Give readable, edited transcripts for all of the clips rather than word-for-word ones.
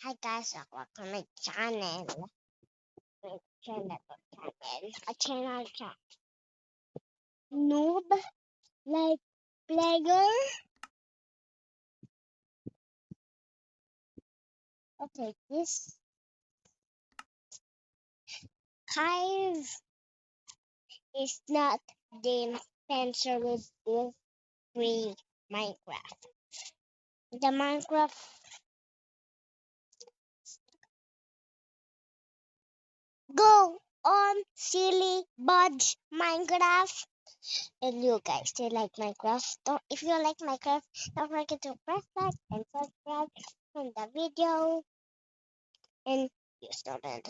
Hi guys, welcome to my channel. My channel, a channel chat. Noob like player. Okay, this hive is not the Spencer with free Minecraft. The Minecraft go on silly budge Minecraft. And you guys still like Minecraft? If you like Minecraft, don't forget to press like and subscribe in the video. And you started.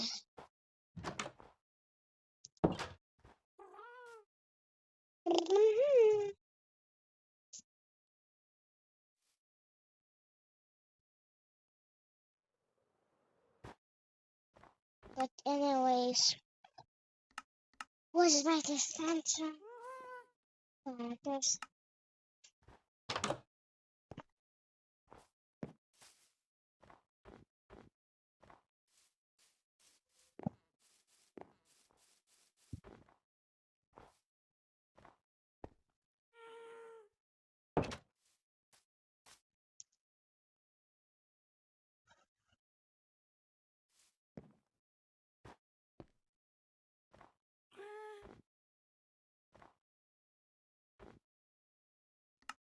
But anyways, what's my dispenser? This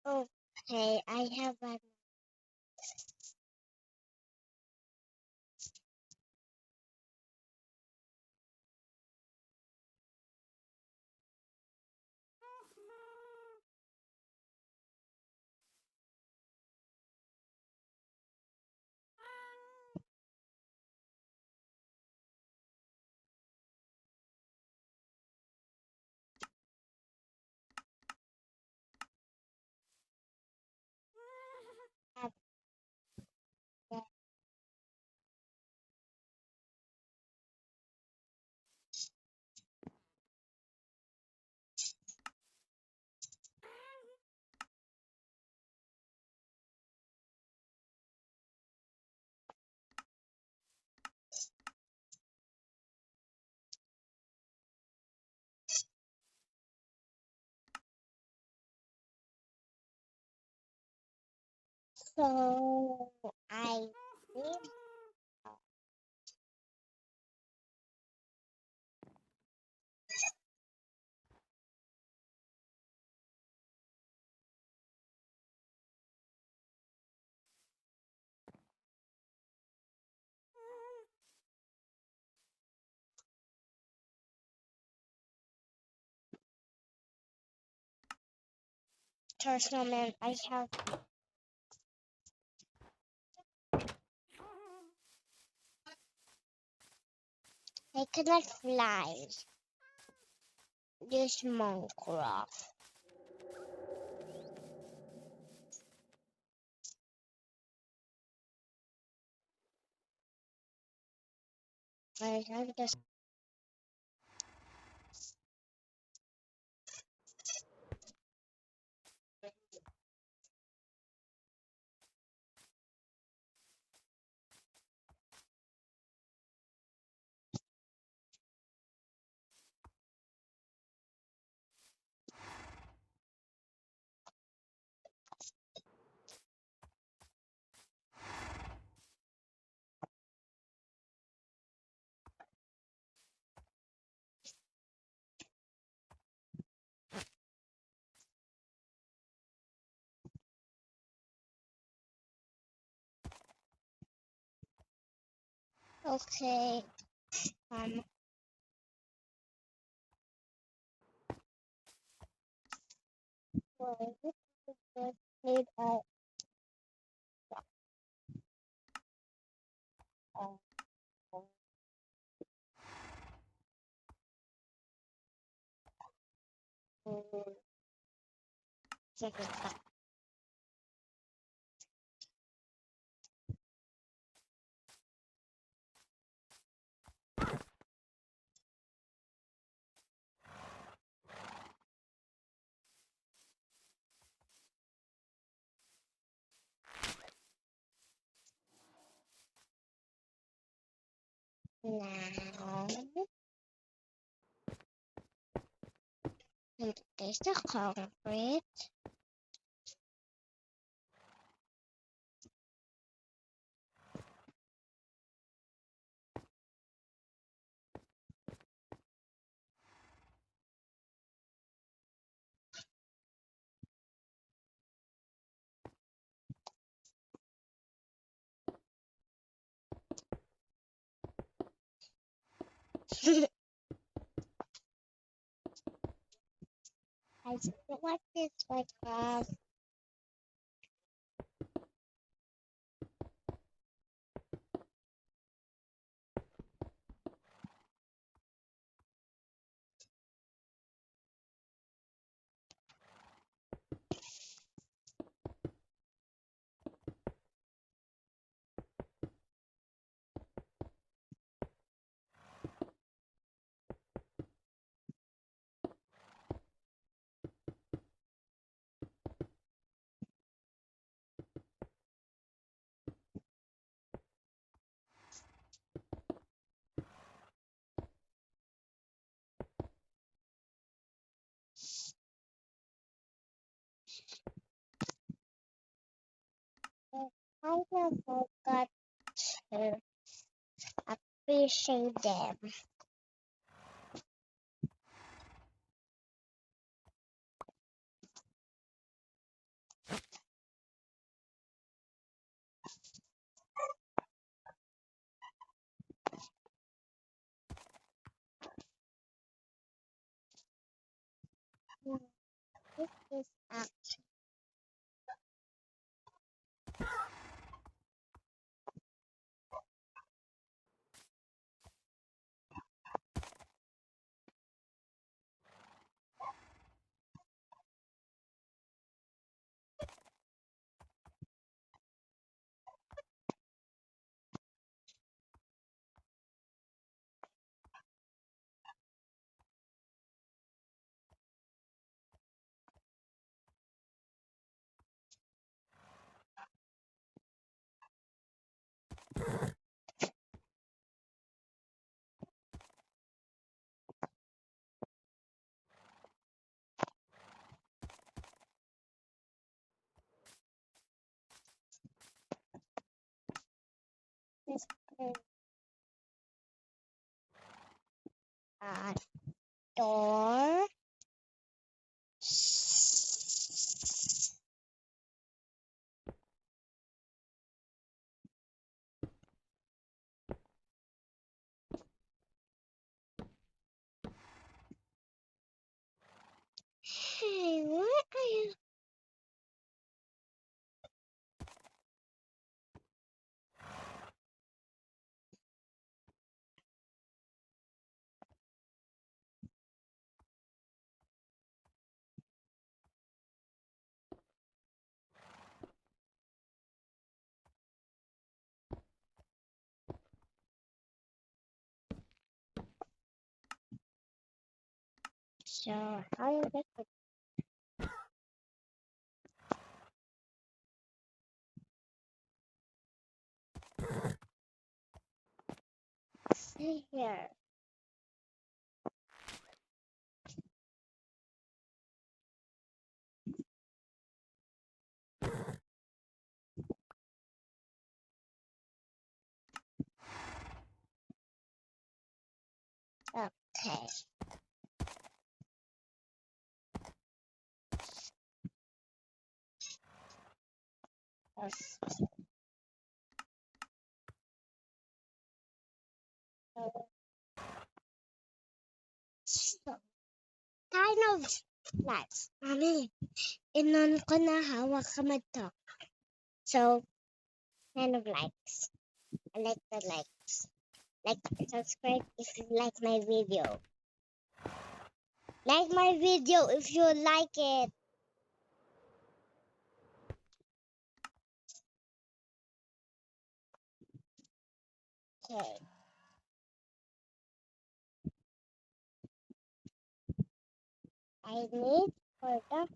okay, I have a so I need snowman. I cannot fly this Minecraft. I have this. Okay. Um. Well, this is good. Need a second. Now, there's the concrete. I just what is Minecraft? I just forgot to appreciate them. This is this is a door. Hey, what are you? So how you get to see here? Okay. Yes. So, kind of lights. Mami, inon ko na hawak ka to. So, kind of likes. I like the likes. Like and subscribe if you like my video. Like my video if you like it. Okay. I need for the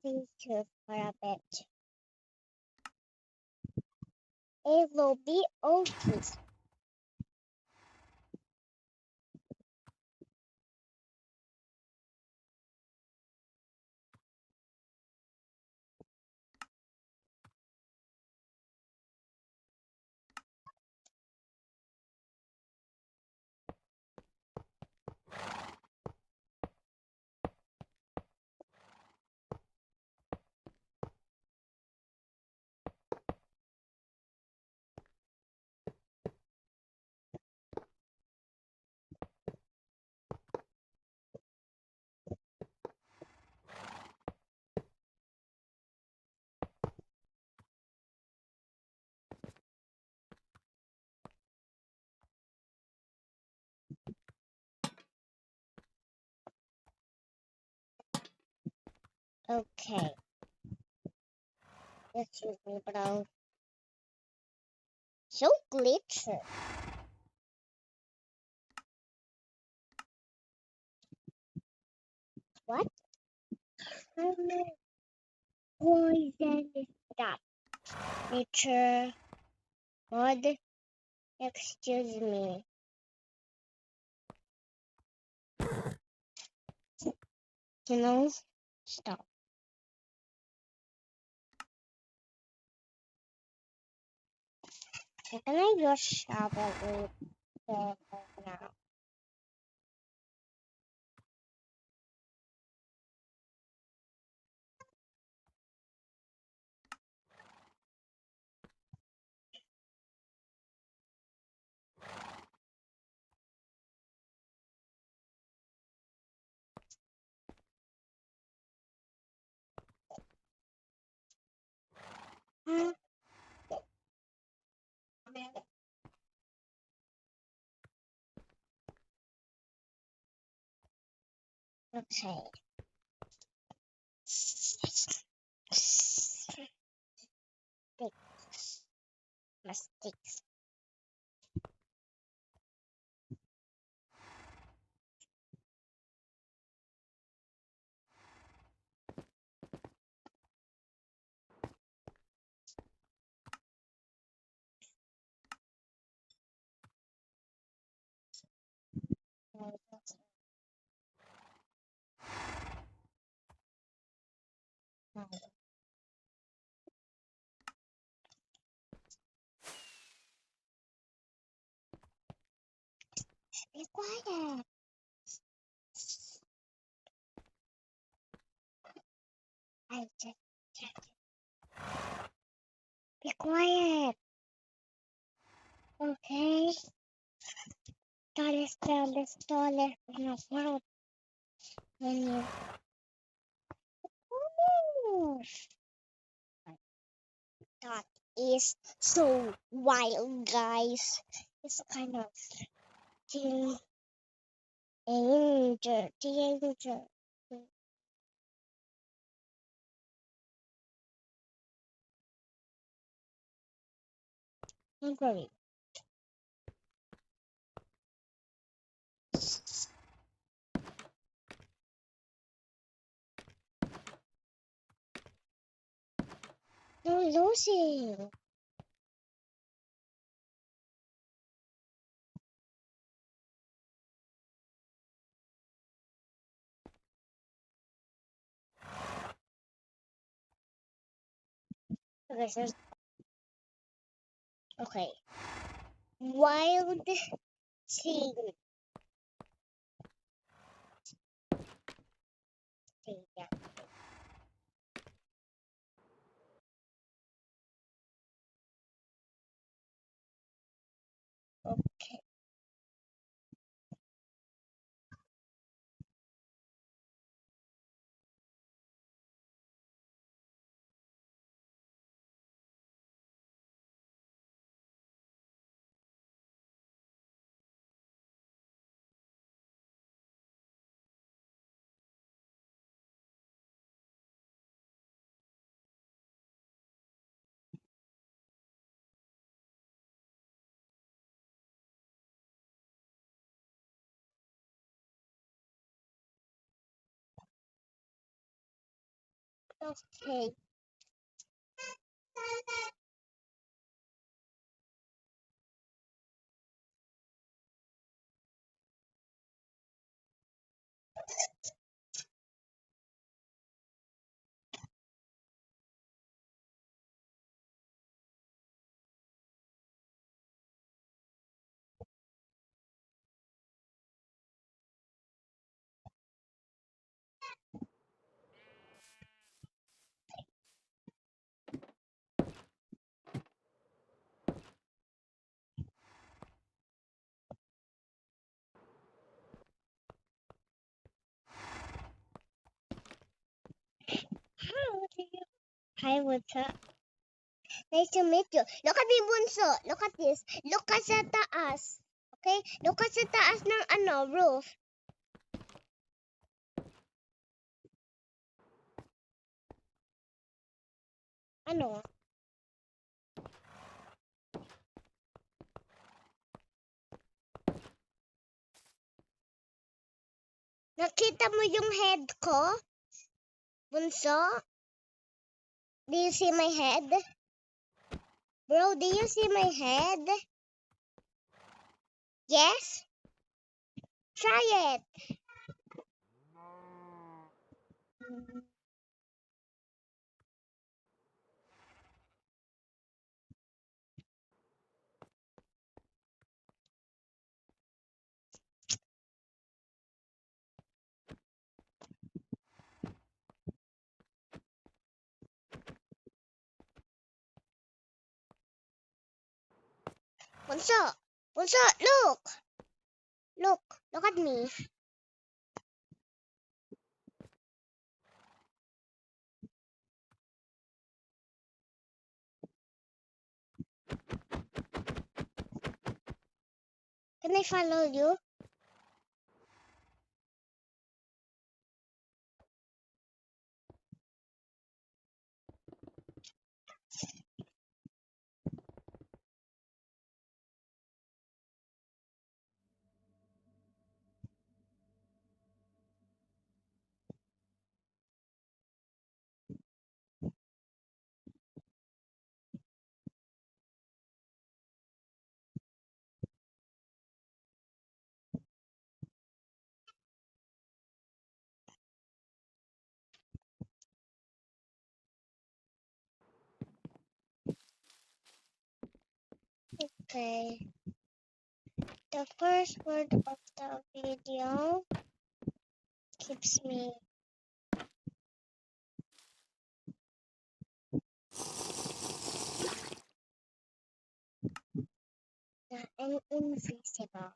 these two for a bit. It will be okay. Okay, excuse me, bro. So glitchy. What kind of poison is that? Nature mod? Excuse me. Can I stop? Can I just shovel it now? Hmm, okay. Sticks. Mistakes. Be quiet. I just checked. Be quiet. Okay. Tallest in the world. When you that is so wild, guys. It's kind of danger. Don't worry. No losing. Okay, okay. Wild thing. Yeah. Okay. Okay. Hi, what's up? Nice to meet you. Look at me, Bunso. Look at this. Look at sa taas. Okay? Look at sa taas ng roof. Ano? Nakita mo yung head ko? Bunso? Do you see my head? Bro, do you see my head? Yes? Try it. Bunso! Bunso, look! Look. Look at me. Can I follow you? Okay. The first word of the video keeps me invisible.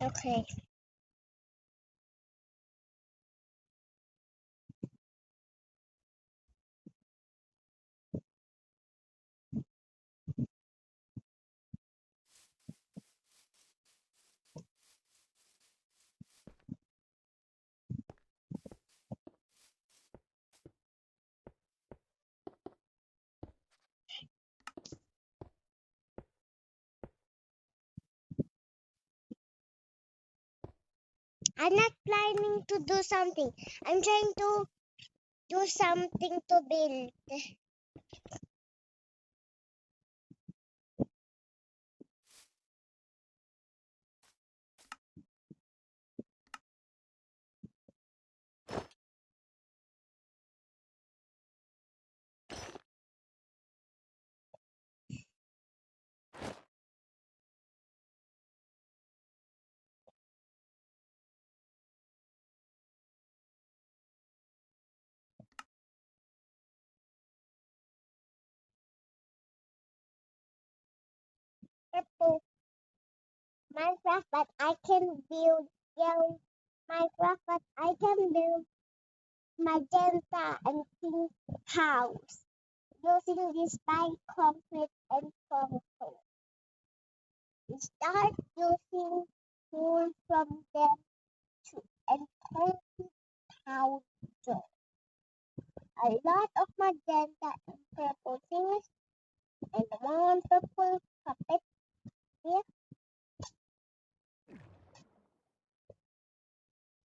Okay. I'm not planning to do something. I'm trying to do something to build. Purple Minecraft, but I can build yellow Minecraft, but I can build magenta, and pink house using this by concrete and concrete. We start using wool from them too, and concrete powder. A lot of magenta and purple things, and one purple carpet here.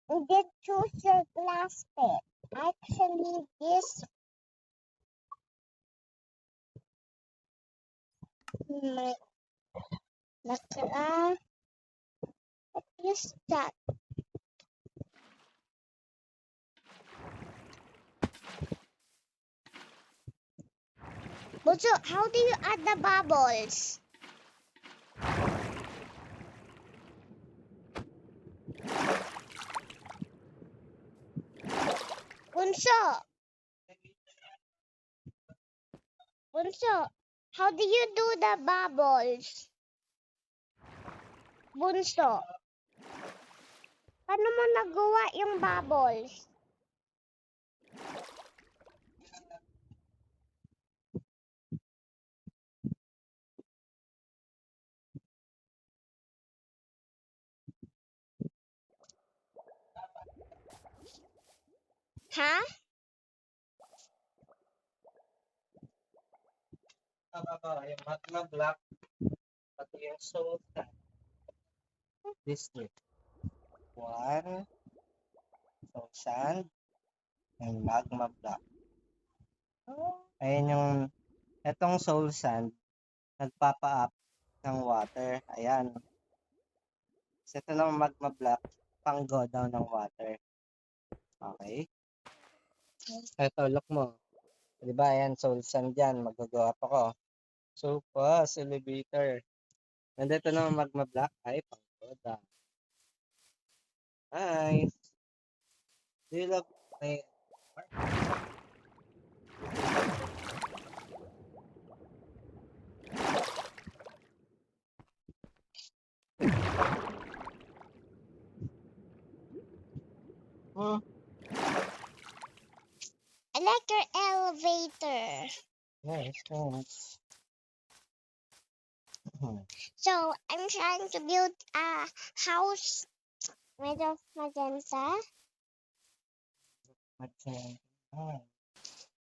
And then choose your glass pet. Actually, this my nakala. What is that? Bunso, how do you add the bubbles? Bunso, Bunso, how do you do the bubbles? Bunso, paano mo nagawa yung bubbles? Ha? Yung magma block, pati yung salt this way. One, salt sand, and magma block. Ayan yung, etong soul sand, nagpapa-up ng water. Ayan. So, ito lang magma block, pang go down ng water. Okay? Ito, look mo. Diba, ayan, soul sand yan. Mag-go up ako. So, fast, elevator. Nandito naman magma block, ay, pang go down. Nice. Do you love my Hmm. I like your elevator. Nice, nice. So, I'm trying to build a house made of magenta. Magenta.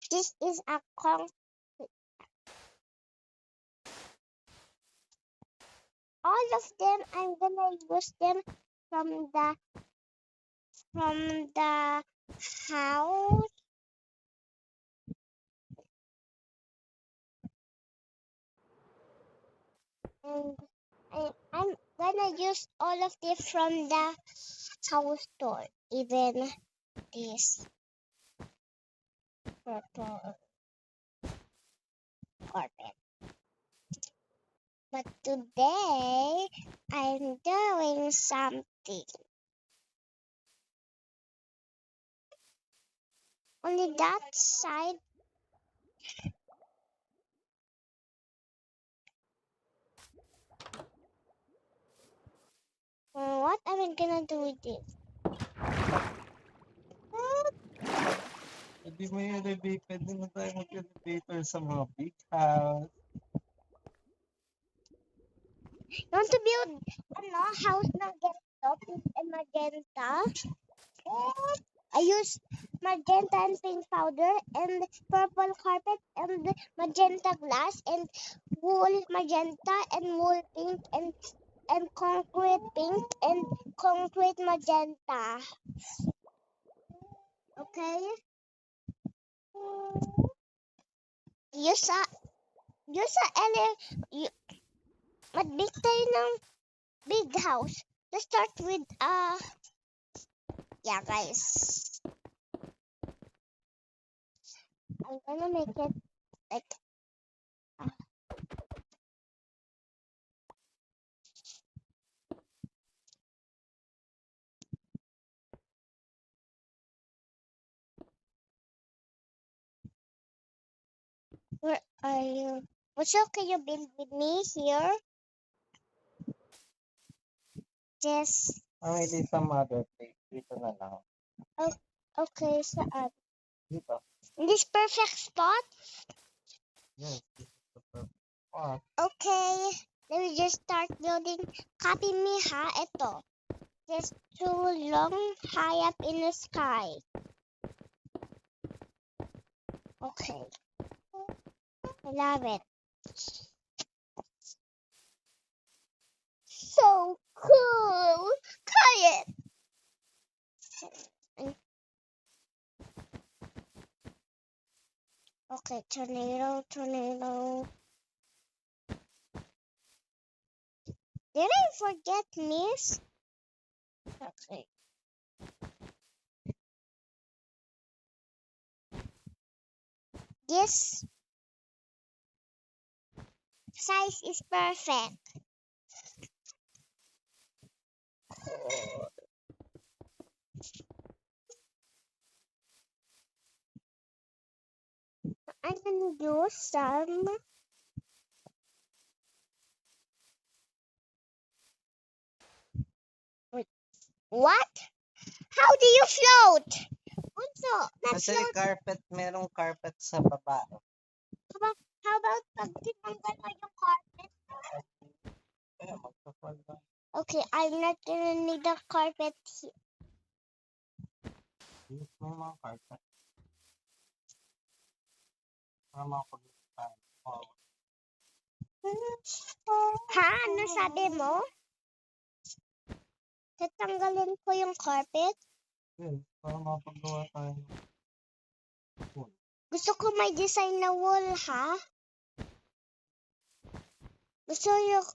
This is a concrete. All of them, I'm gonna use them from the house. And I'm gonna use all of them from the house door, even this purple carpet. But today, I'm doing something. Only that side. What am I gonna do with this? Pwede mo yung elevator. Pwede na tayo mag-elevator sa mga big house. You want to build house ng ganito, pink and magenta? I use magenta and pink powder and purple carpet and magenta glass and wool magenta and wool pink and concrete pink and concrete magenta. Okay? Use mag-big tayo ng big house. Let's start with yeah guys. I'm gonna make it like where are you? What's can you build with me here? Just It is some other place. Dito na lang. Okay, saan? Dito. In this perfect spot? Yes, this is the perfect spot. Okay, let me just start building. Copy me, ha? Ito. Just too long, high up in the sky. Okay. I love it. So cool! Quiet! Okay, tornado, tornado. Did I forget miss? Okay. This size is perfect. I'm gonna do some. Wait, what? How do you float? Bunso, not Kasi float. carpet, merong carpet sa baba. How about pag tinanggal mo yung carpet? Kaya magpa-fall ba? Okay, I'm not gonna need the carpet here. Use mo yung mga carpet. Para makapag-tayo. Oh. Ha? Ano sabi mo? Tatanggalin ko yung carpet? Yes, para makapagawa tayo ng pool. Gusto ko may design na wall, ha? Gusto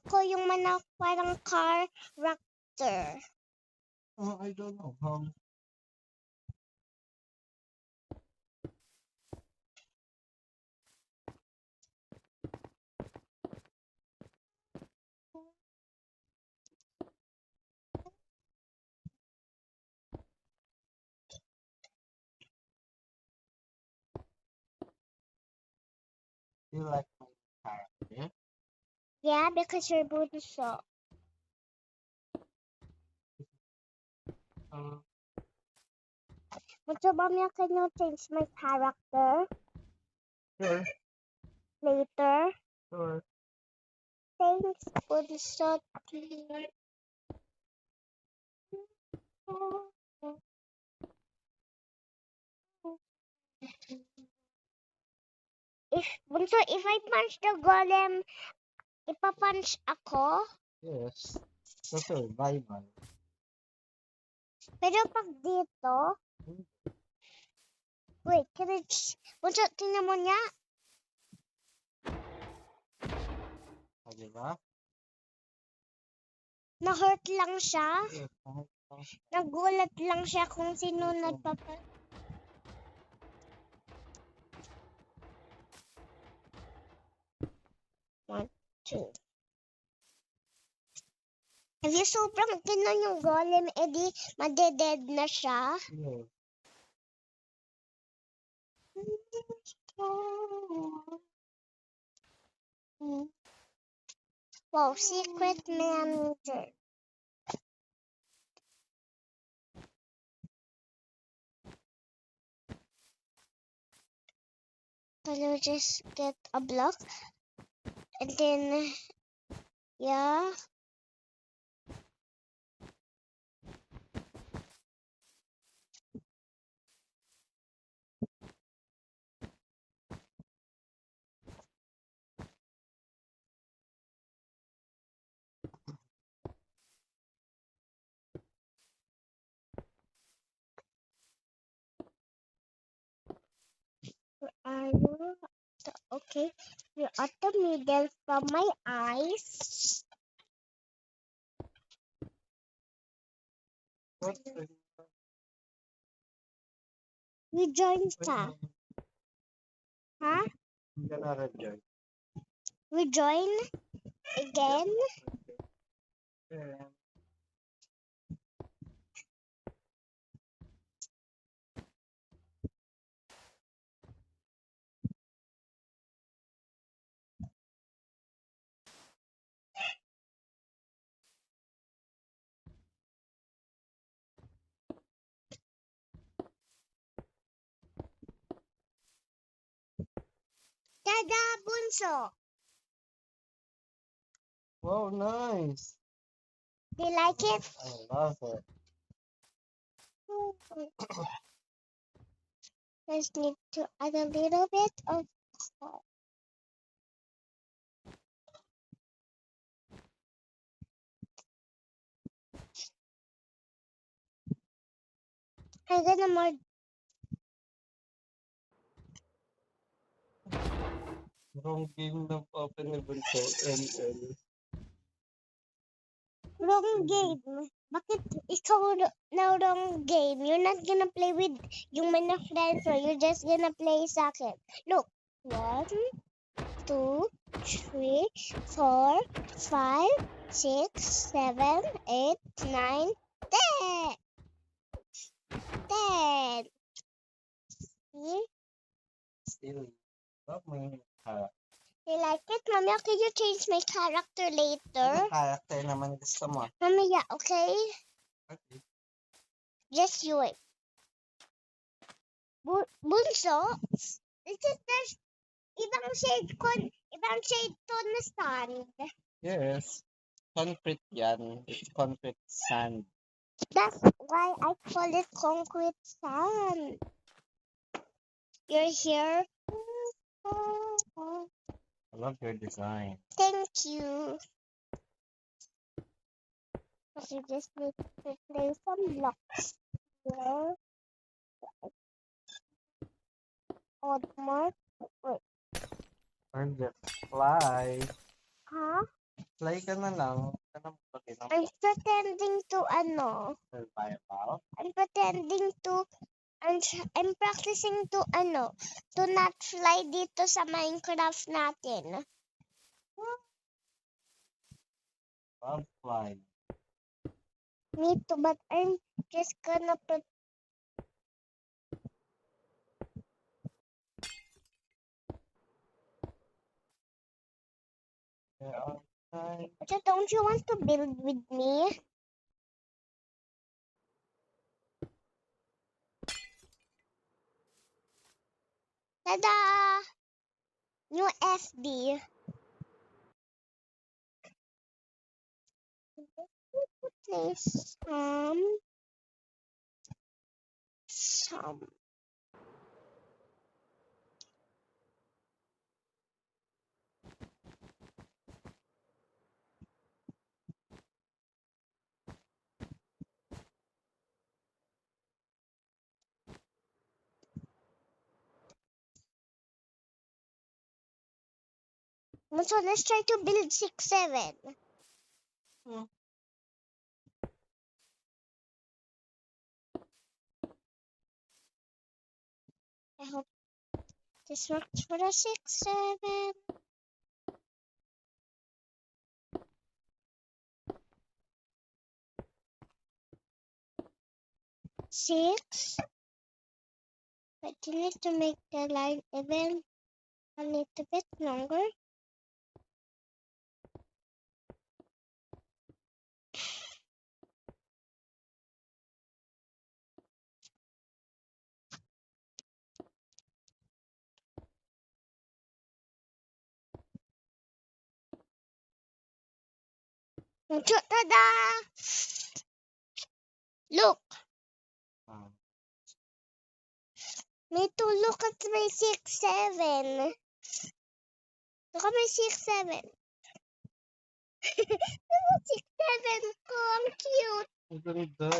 ko yung manak parang character. I don't know how. You like my character? Yeah, because you're bunso. Bunso, mommy, can you change my character Sure. later? Sure. Thanks, bunso. If I punch the golem, ipapunch ako? Yes. So survival. Pero pag dito, wait, bunso, tingnan mo niya. O, diba? Na-hurt lang siya. Yes. Nagulat lang siya kung sino nagpapunch. One, two. If you sobrang tinan yung golem, edi madeded na siya. Yes. Wow, secret manager. Can you just get a block? And then, yeah. Where are you? Okay, you're at the middle from my eyes. Rejoin ka. Huh? I'm gonna rejoin. Rejoin again? Yeah. Tada, bunso. Wow, nice. Do you like it? I love it. Just need to add a little bit of salt. I'm gonna more Wrong game na open ni Bunso. ML. wrong game. Bakit ikaw na wrong game? You're not gonna play with yung mga friends mo. You're just gonna play sa akin. Look. 1, 2, 3, 4, 5, 6, 7, 8, 9, 10. 10. See? Still, love my character. You like it? Mommy, can you change my character later? Ano character naman gusto mo? Mommy, yeah, okay? Okay. Just you wait. Bunso, is it there's ibang shade to na sand? Yes. Concrete yan. It's concrete sand. That's why I call it concrete sand. You're here. I love your design. Thank you. You just need to play some blocks here. Odd mark. Wait. Or just fly. Huh? Fly ka na lang. Huwag ka na maglagay ng I'm pretending to survival. I'm pretending to I'm practicing to to not fly dito sa Minecraft natin. Love fly. Me too, but I'm just gonna put so don't you want to build with me? Tada! New FB. Place some. So let's try to build 6, 7. I hope this works for a 6, 7. 6. But you need to make the line even a little bit longer. Tada! Look! Me too, look at my 6, 7. Look at my 6, 7. 6, 7 ko, ang cute. Ang ganda.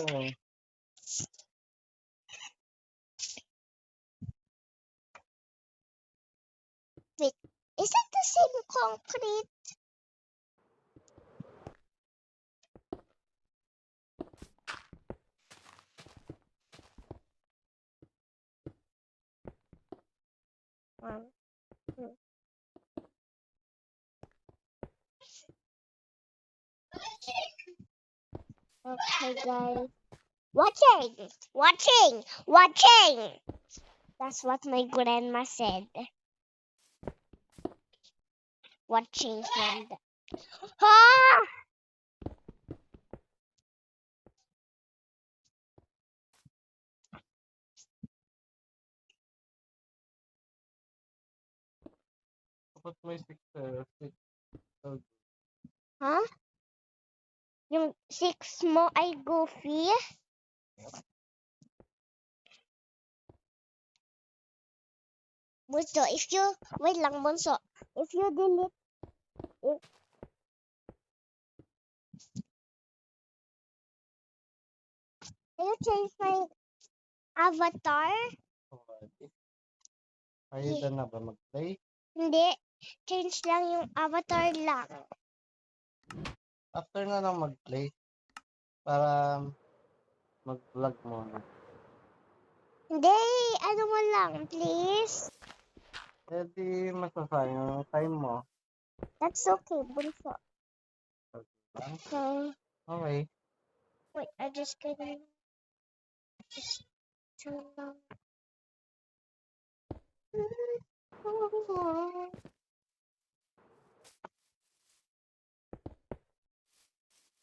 Wait, is that the same concrete? One, two. Okay, guys. Watching. That's what my grandma said. Watching from the. Ah! Dapat may 6. Ha? Yung 6 mo ay Goofy? Bunso, wait lang, Bunso. If you delete, can you change my avatar? Are you done na ba mag-play? Hindi. Change lang yung avatar lang. After na lang mag-play. Para mag-vlog muna. Hindi. Ano mo lang, please? Eh di masasayang yung time mo. That's okay, Bunso. Lang? Okay. Okay. Wait, I just gonna turn on.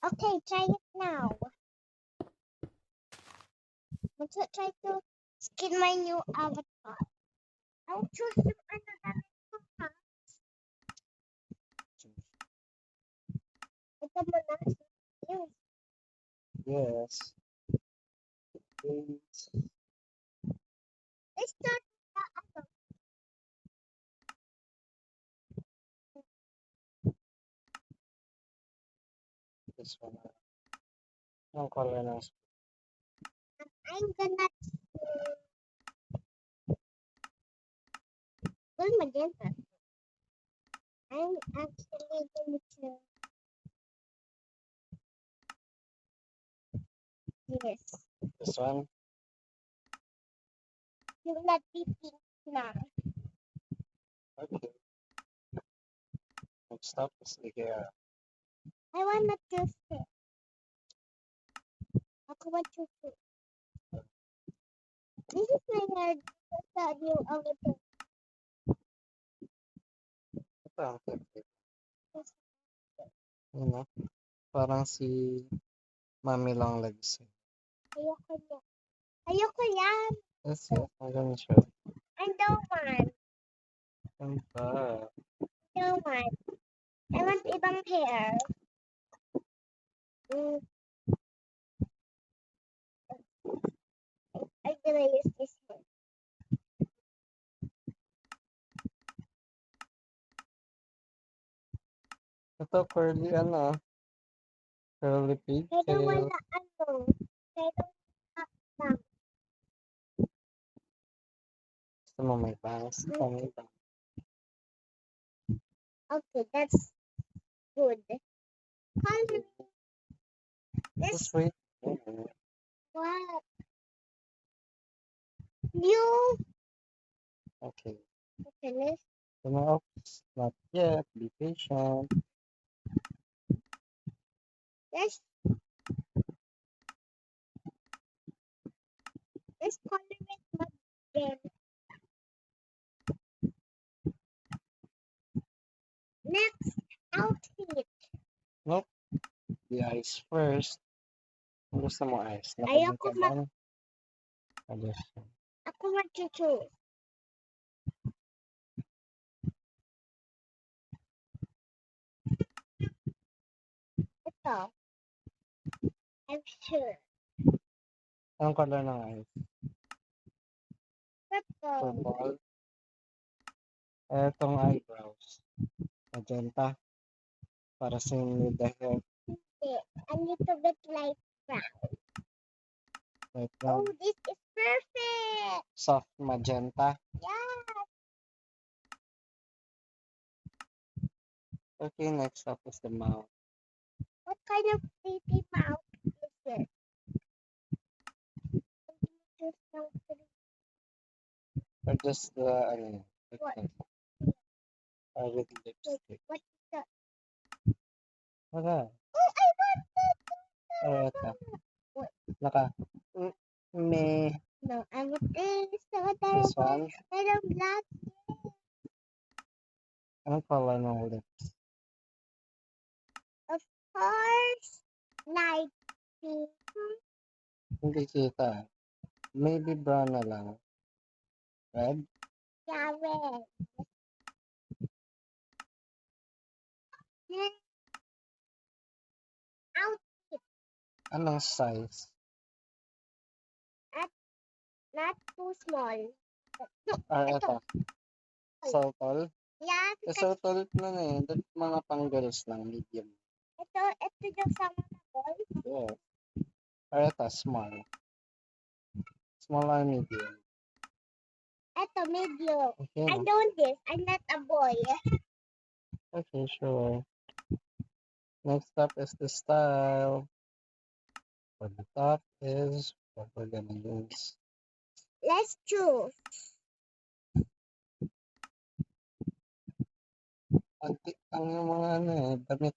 Okay, try it now. Let's try to skin my new avatar. I'll choose yung ano namin ko, ha? Ito mo na. Yun. Yes. Please. Let's start na ano. This one. Ang color ng I'm gonna well, magenta. I'm actually going to yes. this one. Yung not be pink na. Okay. Next up is the hair. I wanna choose it. Ako ba choose it? This is my hair. This is the new avatar. Ito ang cute. Ano? Parang si Mami Long Legs. Ayoko niya. Ayoko yan. Yes, yes. I'm gonna show. I don't want. Ano ba? Don't want. I want ibang hair. Mm, I'm gonna use this one. Ito curly ano? Curly Pero pigtail. wala ano. Pero lang. Gusto mo may bangs? Ito may bangs. Okay, that's good. Color. This Just wait. what? You. Okay. Okay, let's. Oops. Not yet. Be patient. Let's color it again. Next outfit. Nope. The eyes first. Kung gusto mo eyes. Ayoko Nakabuntagan. Adjust. Ako mag-choose. Ito. I'm sure. Anong color ng eyes? Purple. Purple. Etong eyebrows. Magenta. Para same with the hair. Okay, a little bit light brown. Right Oh, now. this is perfect. Soft magenta. Yeah. Okay, next up is the mouth. What kind of pretty mouth is it? Choose something. Or just the, ano, What? with lipstick. What is that? Wala. Oh, I want that. Oh, ito. What? Naka. Me. No, I want this. So This one. I black. Anong color ng lips? Of course, light pink. Hindi kita. Maybe brown na lang. Red? Yeah, red. Then, out Anong size? at not too small. No, Ito. So tall? yeah, So tall na eh. That mga pang girls lang, medium. ito yung sama na ball. Yes. Ito, small. Small or medium. Ito, medium. Okay. I don't this. I'm not a boy. Okay, sure. Next up is the style. For the top is what we're gonna use. Let's choose. Antik ang yung mga ano eh, damit.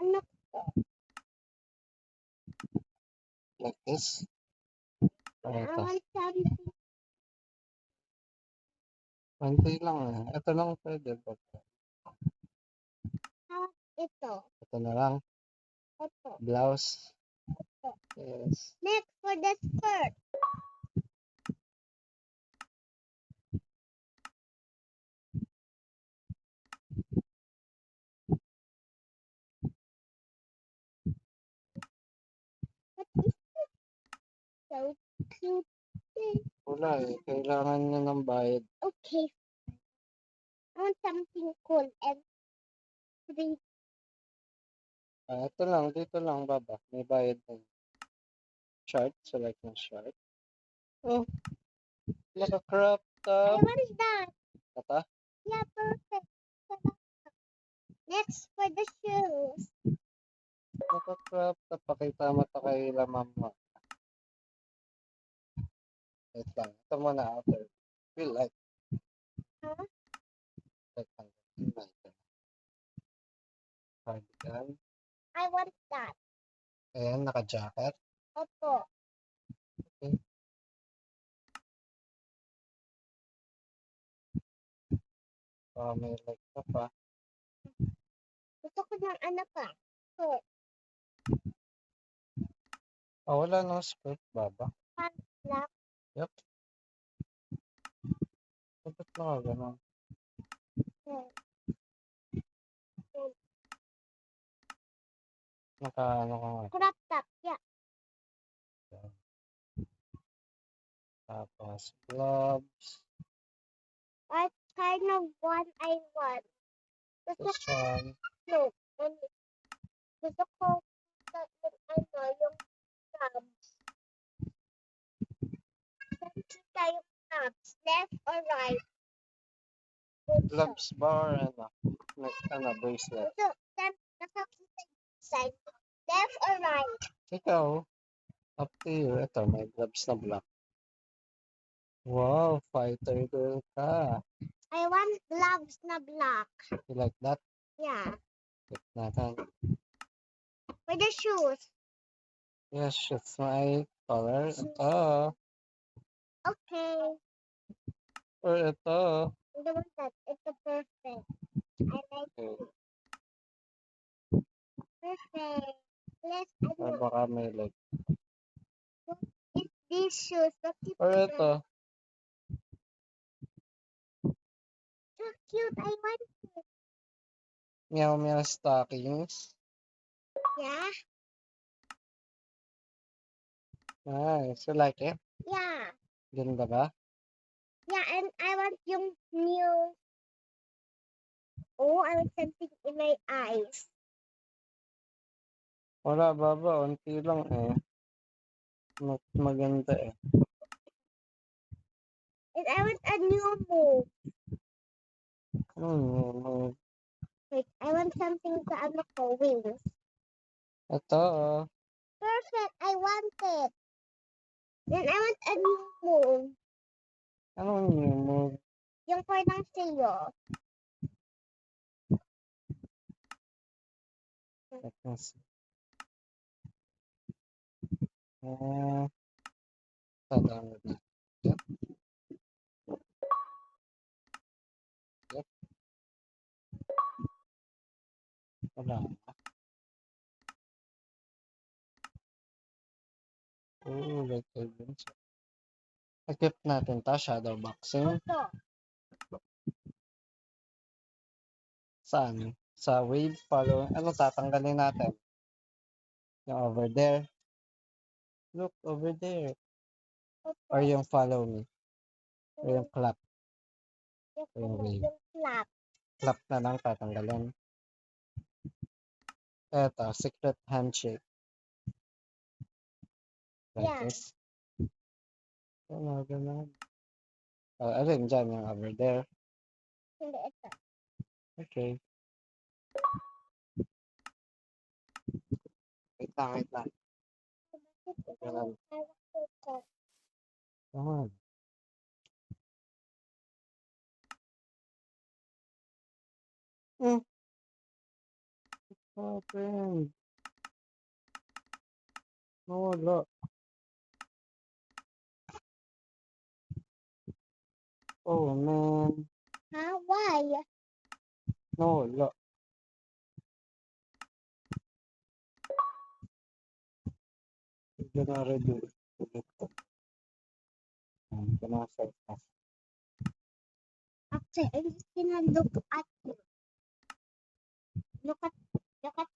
Ano? Like this. I Ito. want something. Konti lang eh. Ito lang pwede. Ito. Ito na lang. Ito. Blouse. Yes. Next for the skirt. What is this? So cute. Wala eh. Kailangan nyo ng bayad. Okay. I want something cool and free. Ito lang. Dito lang baba. May bayad na. Short. Select ng short. Oh. Naka-crop Hey, top. what is that? Kata? Yeah, perfect. Next for the shoes. Naka-crop top. Pakita mo ito kay lamang mo. Wait lang. Ito muna outer. Feel like. Huh? Like cardigan. I want that. Ayan. Naka-jacket. Opo. Okay. May like ka pa. Gusto ko ng ano pa. So, Wala nang skirt baba. pants black. Yep. Ba't mga ganun? Hmm. Naka-ano ka nga. Crop top. Yeah. Tapos gloves. What kind of one I want? Gusto This one. no. Gusto ko yung ano, yung tabs. Kita yung tabs. Left or right? Gusto. Gloves bar and bracelet. Gusto. Nakakita yung side. Left or right? Ikaw, up to you. Ito, may gloves na black. Wow, fighter girl ka. I want gloves na black. You like that? Yeah. Check natin. For the shoes. Yes, it's my color. Ito. Okay. Or ito. I don't want that. It's a perfect. I like Okay. perfect. Let's Or ano. baka may like. It's these shoes. Look at Or them. ito. So cute. I want it. Meow meow stockings. Yeah. Nice. You like it? Yeah. Ganda ba? Yeah, and I want yung new. Oh, I want something in my eyes. Wala baba. Unti lang eh. Maganda eh. And I want a new move. Wait, I want something sa ano ko, wings. Ito. Perfect. I want it. Then I want a new move. Anong new move? Yung parang sa'yo. Let me see. Download na. Yep. Yep. Wala na. Like yun. Equip natin ta shadow boxing. Ito. Saan? Sa wave follow, ano tatanggalin natin? Yung over there. Look, over there. Or yung follow me. Or yung clap. Or yung wave. Yung flap. Clap na lang tatanggalin. Eto, secret handshake. Like Yeah. this. Ano, ganun. Alin dyan, yung over there. Hindi ito. Okay. Wait lang, wait lang. Ganun. Ganun. Hmm. Open. Nawala. Oh, man. Huh? Why? Nawala. Gonna redo it. Ulit ko. Gonna set up. Okay, I'm just gonna look at you. Look at, look at,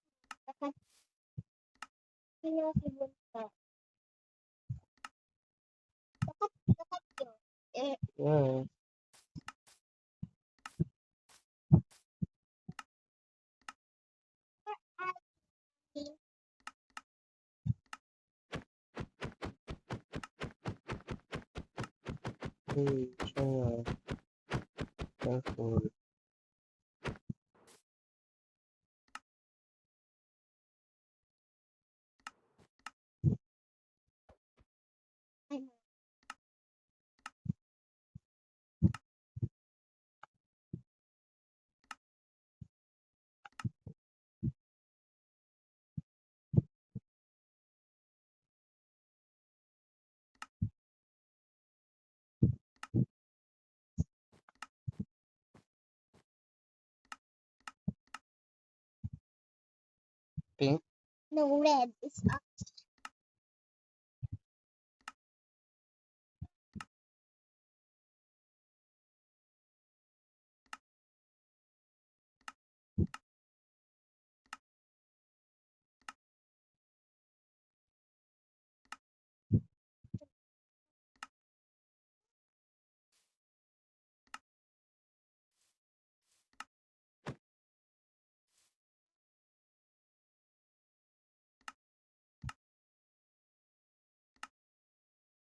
look at. Sino si Bunso? Look at you. Yeah. Hey, siya. Careful. Pink? No, red is up.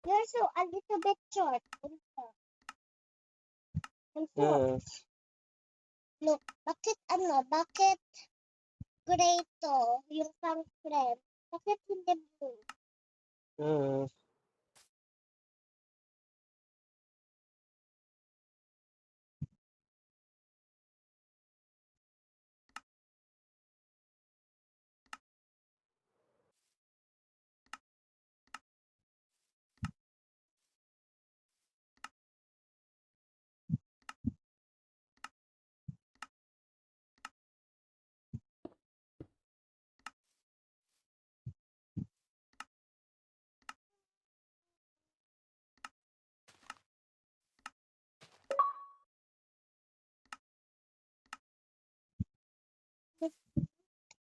You're so a little bit short. Bunso. Yes. Look, bakit gray to, yung pang frame? Bakit hindi blue? Yes.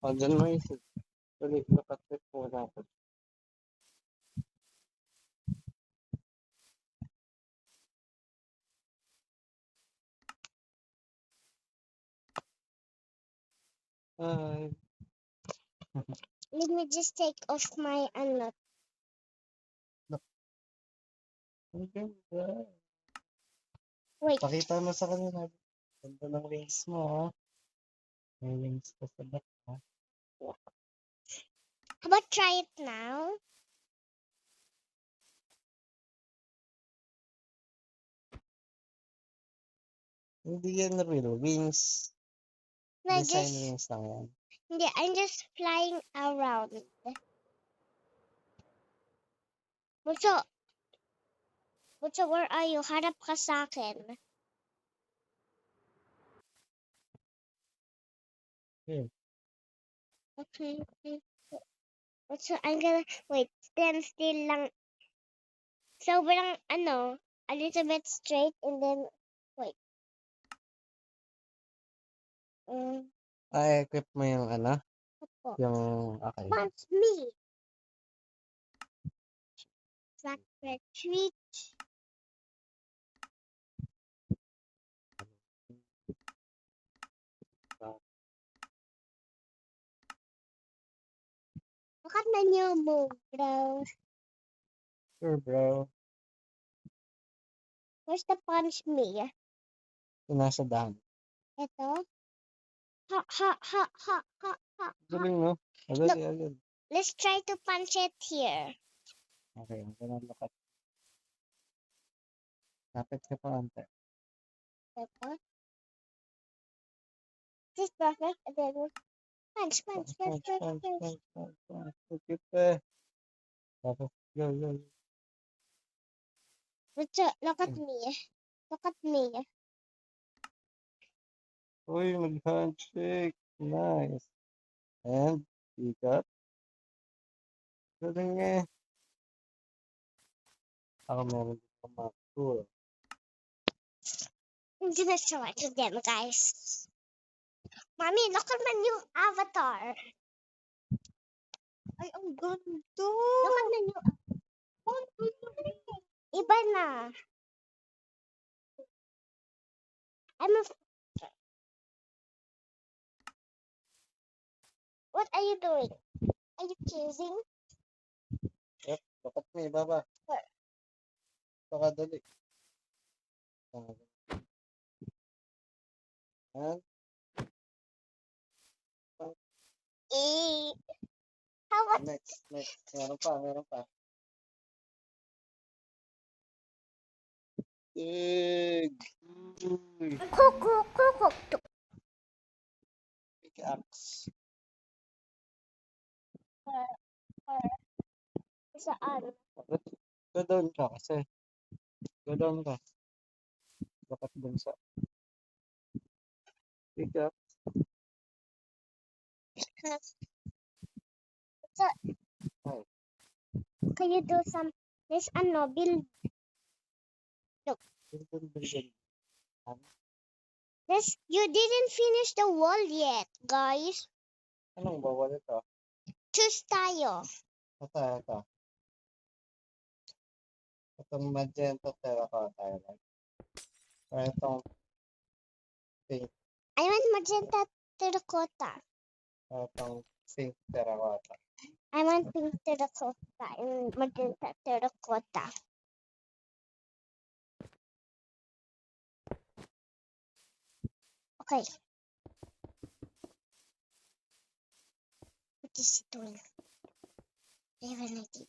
Oh, dyan mo isip. Ulit, look at it po natin. Hi. Let me just take off my Ang ganda. wait. Pakita mo sa kanila. Ganda ng wings mo, ha? May wings ka sa back, ha? How about try it now? Hindi yan real wings. No, Design wings lang yan. hindi, I'm just flying around. Bunso, where are you? Harap ka sa akin. Okay. Okay. Bunso, I'm gonna, wait, stand still lang. Sobrang, a little bit straight and then, wait. equip mo yung Opo. yung, okay. Punch me. Track retreat. Look at my new move, bro. Sure, bro. Where's the punch me? Yung nasa daan. Ito. Ha, ha, ha, ha, ha, ha. Galing, no? Agad. Let's try to punch it here. Okay, I'm gonna look at. Lapit ka pa, ante. Ito. This is perfect. And then punch. Cute eh. Tapos, go. Look at me. Look at me. Uy, mag-handshake. Nice. And, ikat. Galing eh. Ako meron dito mga tool. I'm gonna show it to them, guys. Mommy, look at my new avatar. Ay, ang ganda. Look at my new. Iba na. What are you doing? Are you chasing? Yep, look at me, baba. Where? Baka dali. And, How about next. Meron pa. Big. Uy. cook? Pickaxe. Saan? Go down ka kasi. Go down ka. Dapat dun sa pickaxe. So, Ay. can you do some? This build. Build. This you didn't finish the wall yet, guys. Anong bawal ito? Choose tayo. Ito. Itong magenta terracotta. Or itong pink. I want magenta terracotta. Or itong pink terracotta. I want pink terracotta and magenta terracotta. Okay. What is he doing? I have an idea.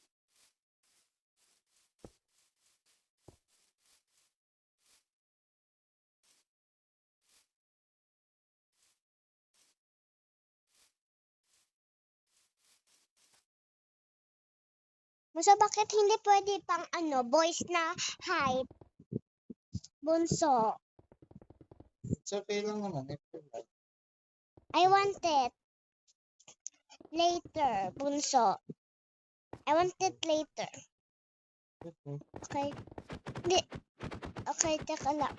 So, bakit hindi pwede pang boys na height? Bunso. It's okay lang naman. If you like. I want it later, bunso. I want it later. Okay? Hindi. Okay, teka lang.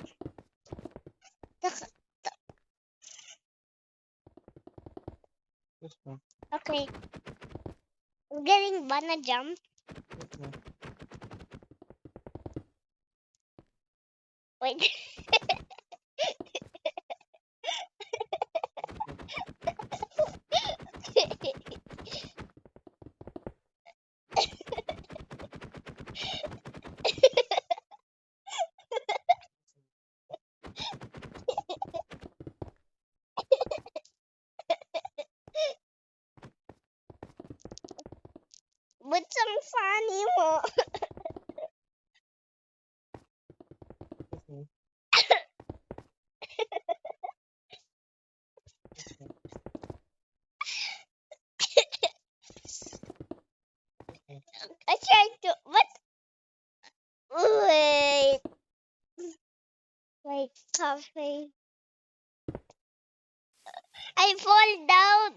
Okay. Galing ba na jump? Wait. Ba't ang funny mo? I tried to, but wait, coffee. I fall down.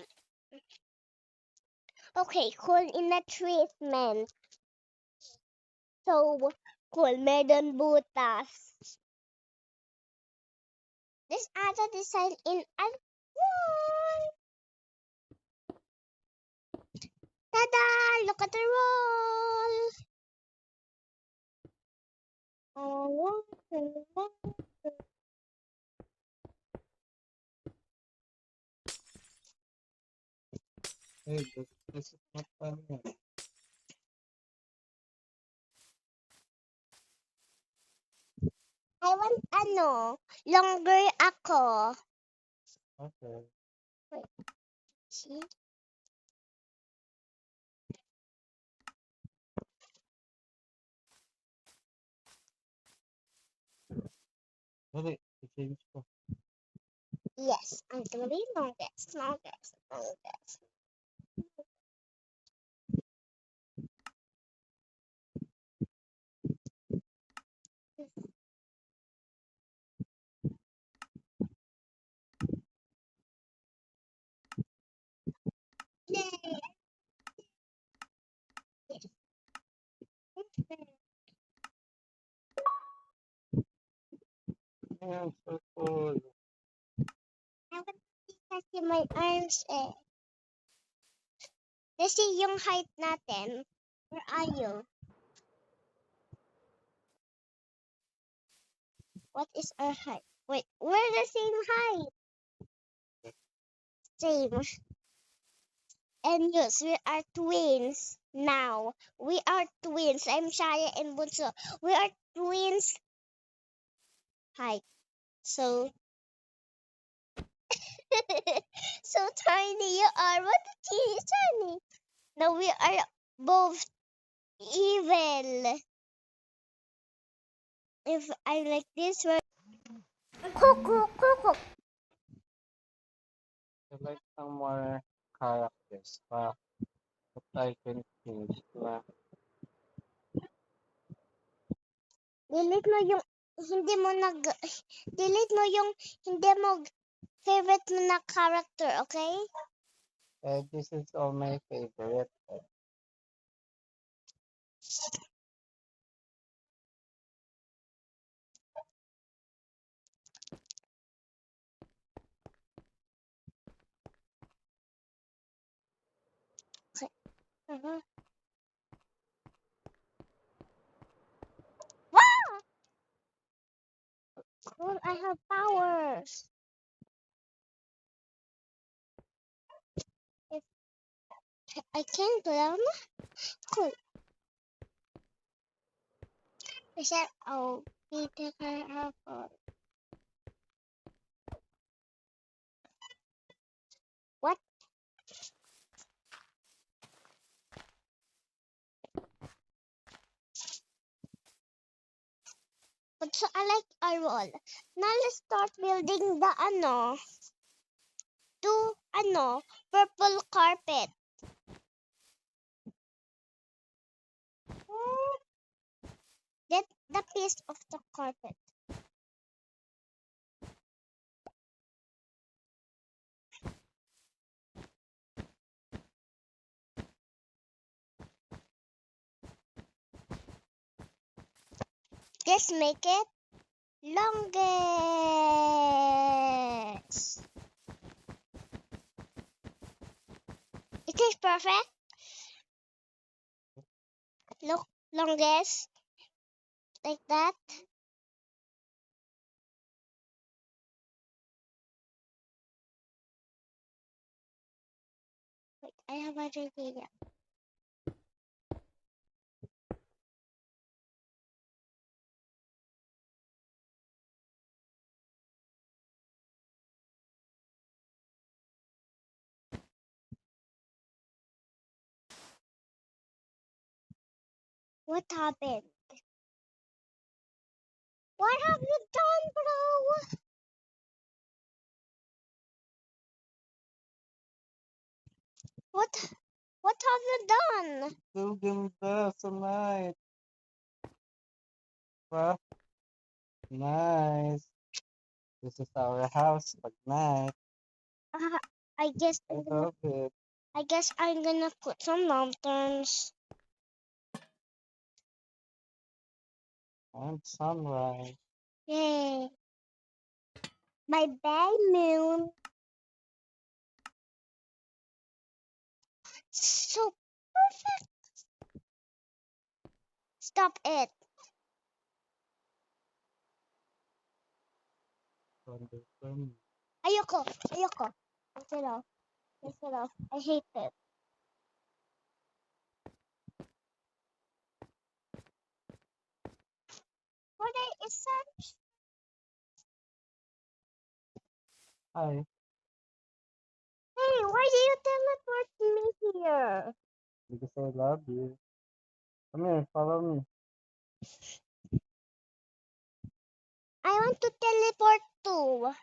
Okay, cool in a treatment. So, cool, meron butas. This other design in Ta-da! Look at the roll. Oh, Hey, this is not funny. I want longer ako. Okay. See? Dali, i-change ko. Yes, I'm gonna be longest. Yay! Ayan, so cool. I want to kasi my arms eh. Kasi yung height natin. Where are you? What is our height? Wait, we're the same height. Same. And yes, we are twins now. We are twins. I'm Shaya and Bunso. We are twins height. So, so tiny you are. What a teeny tiny. No, we are both evil. If I like this, we're cuckoo, cuckoo. I like some more characters pa that I can change, diba? Delete mo yung hindi mo nag delete mo yung hindi mo favorite mo na character, okay? This is all my favorite. Uh-huh. Wow! Cool, I have powers. If I can do them, cool. I said I'll be taking her for what? But so I like our wall. Now let's start building the purple carpet. Get the piece of the carpet. Just make it longest. It is perfect. Look, longest like that. Wait, I have an idea. What happened? What have you done, bro? What have you done? Building the tonight, bruh. Nice. This is our house pag night. Uh, I guess I I'm gonna. love it. I guess I'm gonna put some lanterns. And sunrise. Yay! Bye bye, moon. Stop it. Ayoko. Ayoko. Instead of. I hate it. What is that? Hi. Hey, why do you teleport me here? Because I love you. Come here, follow me. I want to teleport too.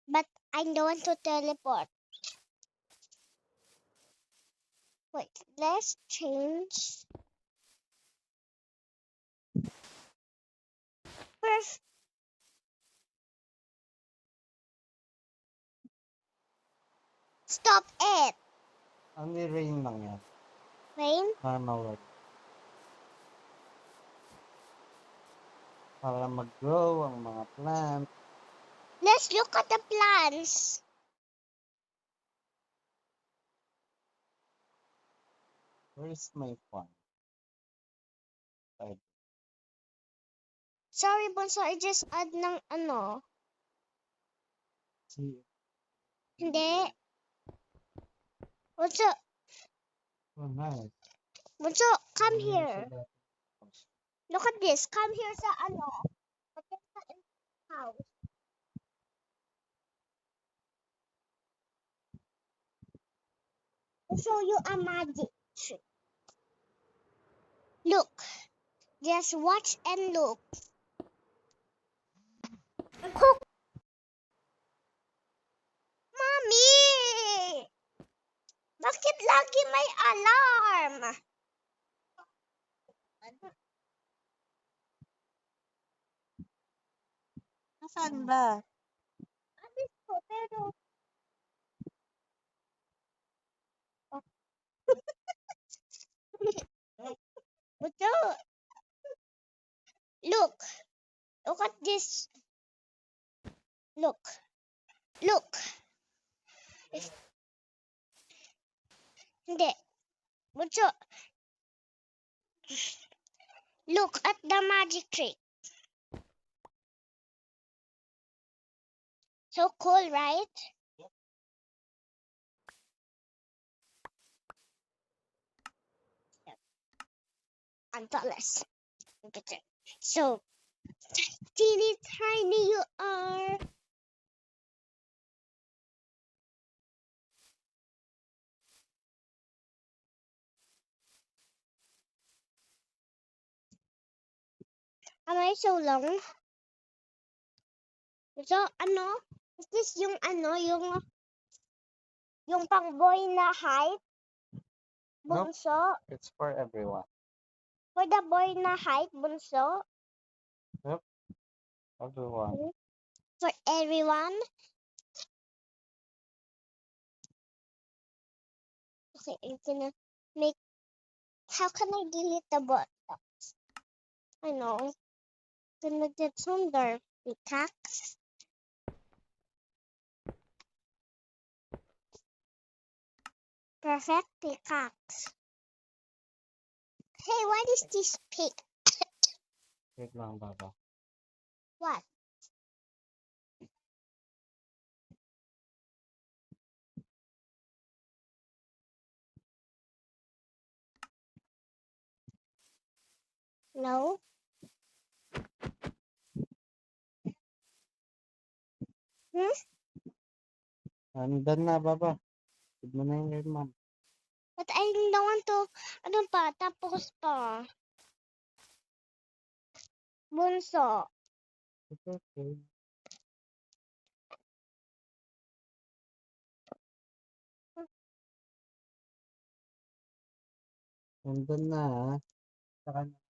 But I don't want to teleport. Wait, let's change. First, stop it. Only rain lang yan. Rain. Normal word. Para mag-grow ang mga plant. Let's look at the plants. Where's my phone? Sorry, Bonso, I just add ng ano. See. Hindi. Bonso, Oh, nice. Bonso, come Ayun here. sila. Look at this. Come here sa ano. Look sa house. I'll show you a magic trick. Look. Just watch and look. Cook. Mommy! Bakit lagi may alarm? Nasaan ba? Alis ko, pero... Ito. Look. Look at this. Look. Look. Hindi. Bunso. Look at the magic trick. So cool, right? Unthoughtless. So teeny tiny you are. Am I so long? So ano? Is this yung ano? Yung pang boy na height? Nope. Bunso? It's for everyone. For the boy na height, bunso? Yep. Everyone. For everyone? Okay, I'm gonna make... How can I delete the button? I know. Gonna get some dirt pickaxe. Perfect pickaxe. Hey, what is this pick? Wait lang, Baba. What? No? Hmm? Andun na, Baba. Good mo na yung mom. But I don't want to... Ano pa? Tapos pa. Bunso. It's okay. Andun na, ha? Saka na.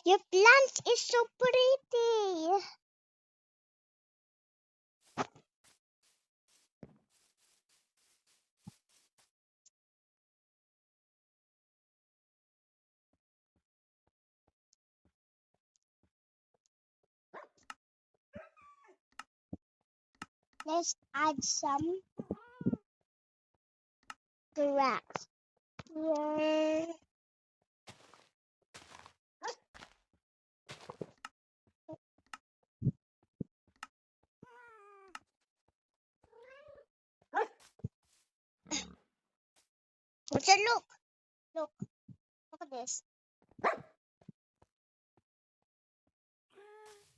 Your plant is so pretty. Let's add some grass. Yeah. So look at this.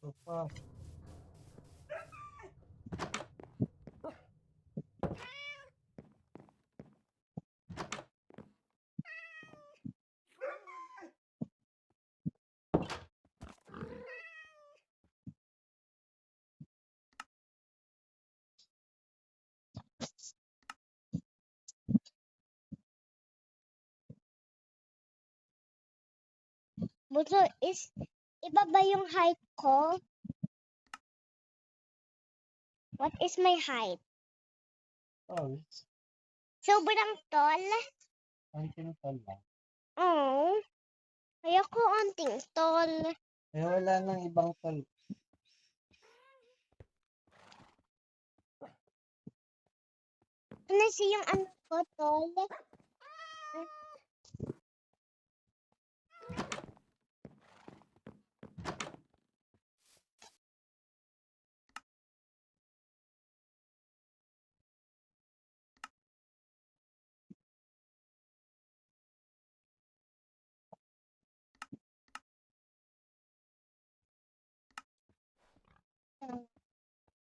Opo. Bunso, iba ba yung height ko? What is my height? Tall. Sobrang tall? Konting tall lang. Oo. Ayoko onting tall. Eh, wala nang ibang tall. Kasi yung ano ko, tall.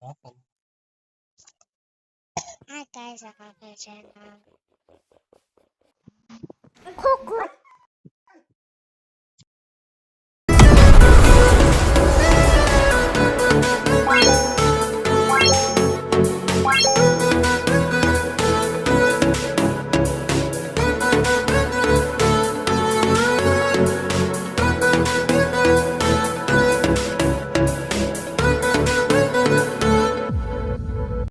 Okay. Hi guys, ako kay Jenna. Kuku!